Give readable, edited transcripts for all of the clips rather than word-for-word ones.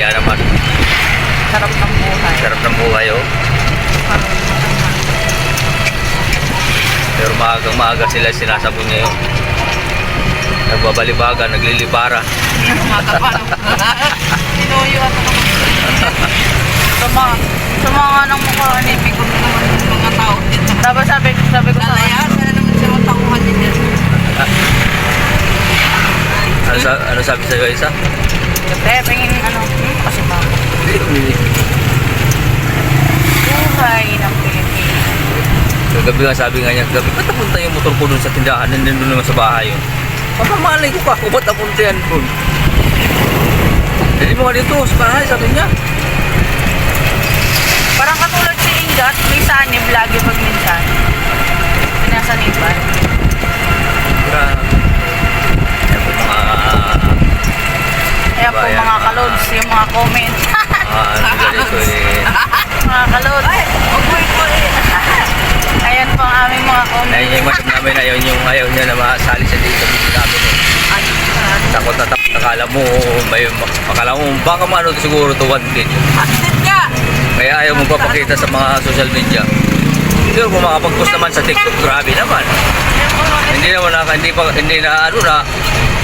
Kaya naman, Sarap ng buhay. sarap ng buhay, oh. Pero maagang-maaga sila sinasabon ngayon. Nagbabalibaga, naglilibara. Sinuyo ako sa mga nang mukha ni Pico naman yung mga tao dito. Tapos sabi ko sa kanya, wala naman siya matakuhan din yan. Ano sabi sa'yo, Isa? Kasi pingin kasi mama. Buhay ng Pilipinas. Kagabi nga sabi nga niya, gabi, ba't napunta yung motor ko dun sa tindahan? Nandun naman sa bahay yun. Papamalay ko pa ako, ba't napunta yan dun? Hindi mo nga dito sa bahay, sabi niya. Parang katulad si Ingat, may sanib lagi pag minsan. Pinasaniban. Grabe. Ayan po mga... Kaya po Bayan, mga kalods, yung mga comments. ganito eh. Mga kalods. Ayan po ang aming mga comments. Ayun yung madam namin, ayaw niya na masali sa dito namin eh. Takot na takot, akala mo, baka maano siguro to one din. Astit ka! Kaya ayaw mo papakita sa mga social media. Pero kung makapag-post naman sa TikTok, grabe naman. Hindi na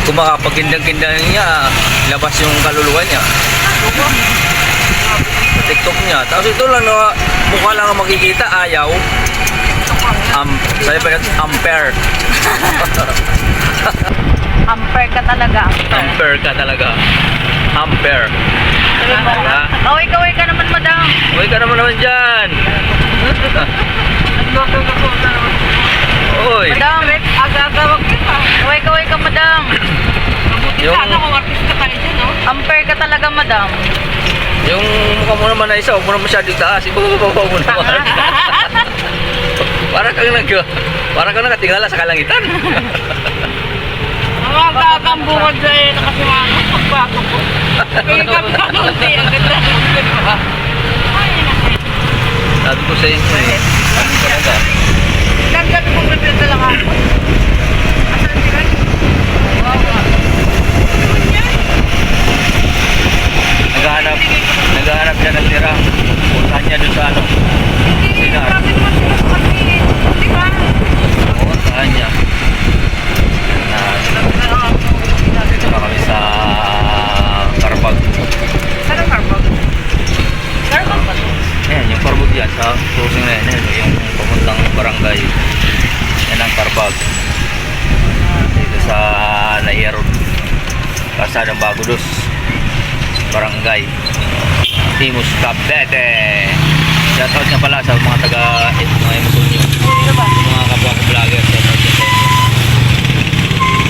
kung makapagkindang-kindang niya, labas yung kaluluwa niya. Sa TikTok niya. Tapos ito lang na mukha lang ang makikita, ayaw. Sabi pa natin, ampere. Ampere ka talaga. Ampere ka talaga. Ampere. Kaway-kaway ka naman, madam. Uy ka naman dyan. Uy. Madam, aga-agawag ka. Kaway-kaway ka, madam. Yung, Ampere ka talaga, madam. yung mukha mo naman na isa, huwag mo naman masyadong taas. Ibababa mo naman. Para kang nakatingala sa kalangitan. Magagang bukod sa iyo, nakasimangan pagbago ko. May kapitanote, ang ganda. Sabi ko sa inyo eh. Ano talaga? Ilang gabi kong nabila lang ako. Asan sila? Wawa. Naghahanap siya ng tira. Puntahan niya doon sa ano. Sinar. Bakit mo sila sa kanilin? Di ba? Puntahan niya. Dito na kami sa Carbag. Saan ang Carbag? Carbag ba ito? Ayan, yung Carbag yan. Sa closing na yan. Yung pamuntang barangay. Yan ang Carbag. Dito sa Nahia Road. Kasadang Bagudos. Barangay Imus, Cavite. Shoutout nga pala sa mga taga mga Imusunyo, mga kapwa ko vlogger. Shoutout sa inyo.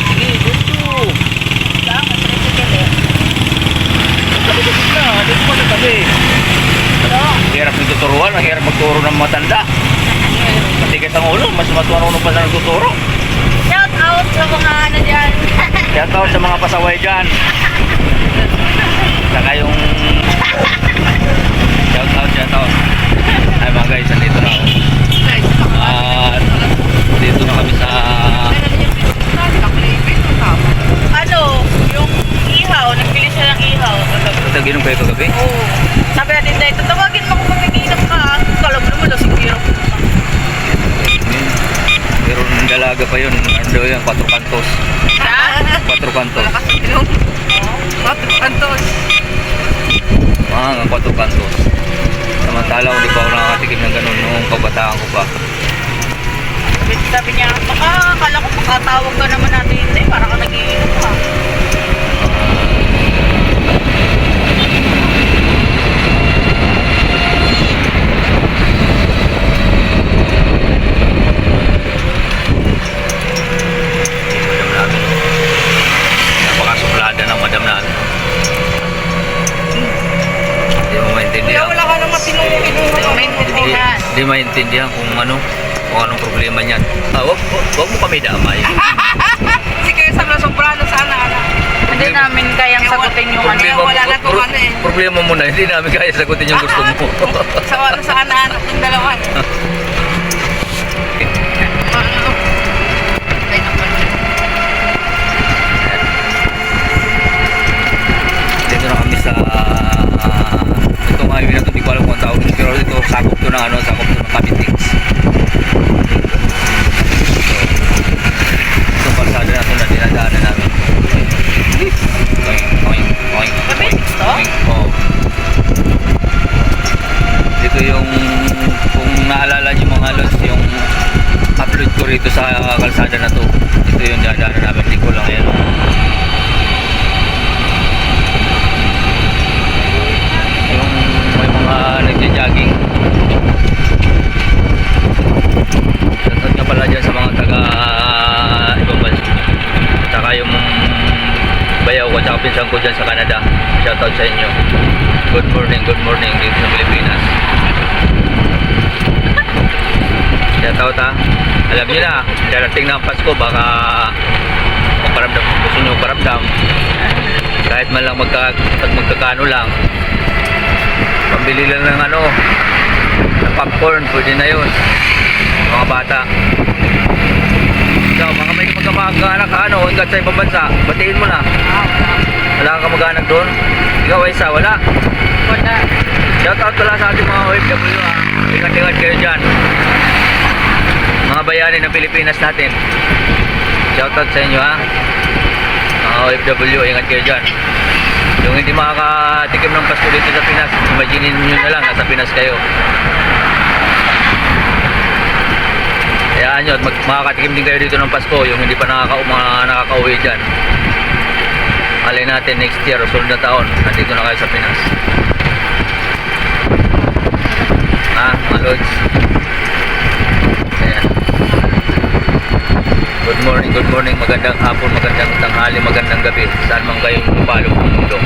Sige, gusto dito pa sa tabi. Hirap nagtuturuan, hirap magturo ng matanda. Matigit ang ulo, mas matuwa pa sa nagtuturo. Shout out sa mga ano dyan. Shoutout sa mga pasaway dyan. Saka yung shoutout. Ay mga guys, nandito na ako. At dito na kami sa Ano, yung ihaw, nagpili siya ng ihaw. Taginom kayo kagabi? Oo. Sabi natin dahil, tatawagin mo kung magiginom ka. Kalam naman daw, siguro. Pero ng dalaga pa yun. Ano yan, 4 kantos. Ha? 4 kantos. 4 kantos. Mga 4 kantos. Samantala, hindi pa ako nakakatikim ng ganun noong kabataan ko pa. Sabi niya, baka akala ko makatawag ka naman natin. Hindi, parang ka nag-iinom ka. Napakasuplada ng madam namin. Hindi mo maintindihan. Wala ka naman maintindihan. Hindi maintindihan kung anong problema niyan. Wag mo kami damay. Sige, sobrano sana. Hindi namin kayang sagutin yung wala na kung ano eh. Problema mo na, hindi namin kaya sagutin yung gusto mo. Sa anak yung dalawa eh. Dito na kami sa ng ano, sakop to ng Kabitix. Ito kalsada na ito na dinadaanan namin. Oink, oink, oink, Kabitix to? oink. Oo. Dito yung, kung naalala nyo mga lods, yung upload ko rito sa kalsada na to. Ito yung dinadaanan namin, di ko lang yan. Yung may mga nagja-jogging. Shoutout nga pala dyan sa mga taga ibang bansa. Saka yung bayaw ko at pinsan ko dyan sa Canada. Shoutout sa inyo. Good morning dito sa Pilipinas. Shoutout ha. Alam niyo na, darating na ang Pasko, baka magparamdam, gusto nyo paramdam. Kahit man lang magkakano lang. Pambili lang ng ano, ng popcorn, pwede na yun. Mga bata. So, mga may magkamag-anak ka ano, ingat sa ibang bansa, batiin mo na. Wala kang mag-anak doon? Ikaw ay isa, wala? Wala. Shoutout pala sa ating mga OFW ha. Ingat-ingat kayo dyan. Mga bayani ng Pilipinas natin. Shoutout sa inyo ha. Mga OFW, ingat kayo dyan. Yung hindi makakatikim ng Pasko dito sa Pinas, imagine nyo na lang, nasa Pinas kayo. Hayaan nyo at makakatikim din kayo dito ng Pasko, yung hindi pa nakakauwi dyan. Alay natin next year o sunod na taon, nandito na kayo sa Pinas. Ha, mga lods. Ayan. Good morning, magandang hapon, magandang tanghali, magandang gabi. Saan man kayo pumapalo ng mundo.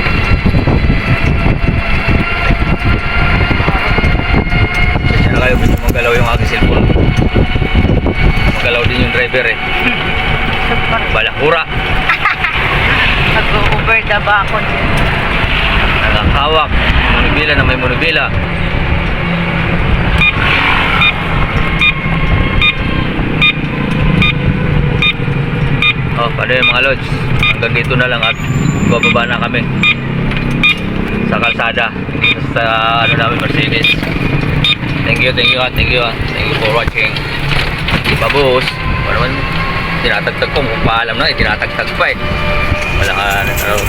Kasi na kayo, gusto magalaw yung aking cellphone. Magalaw din yung driver eh. Balakura. Nag-over the bakon. Nakakawak. Monobila na may monobila. Oh, paano yung mga lods? Hanggang dito na lang at bababa na kami sa kalsada, hindi sa ano namin Mercedes. Thank you for watching. Babos. Ano naman, tinatagtag ko, kung paalam na, tinatagtag pa eh. Wala ka, ano to.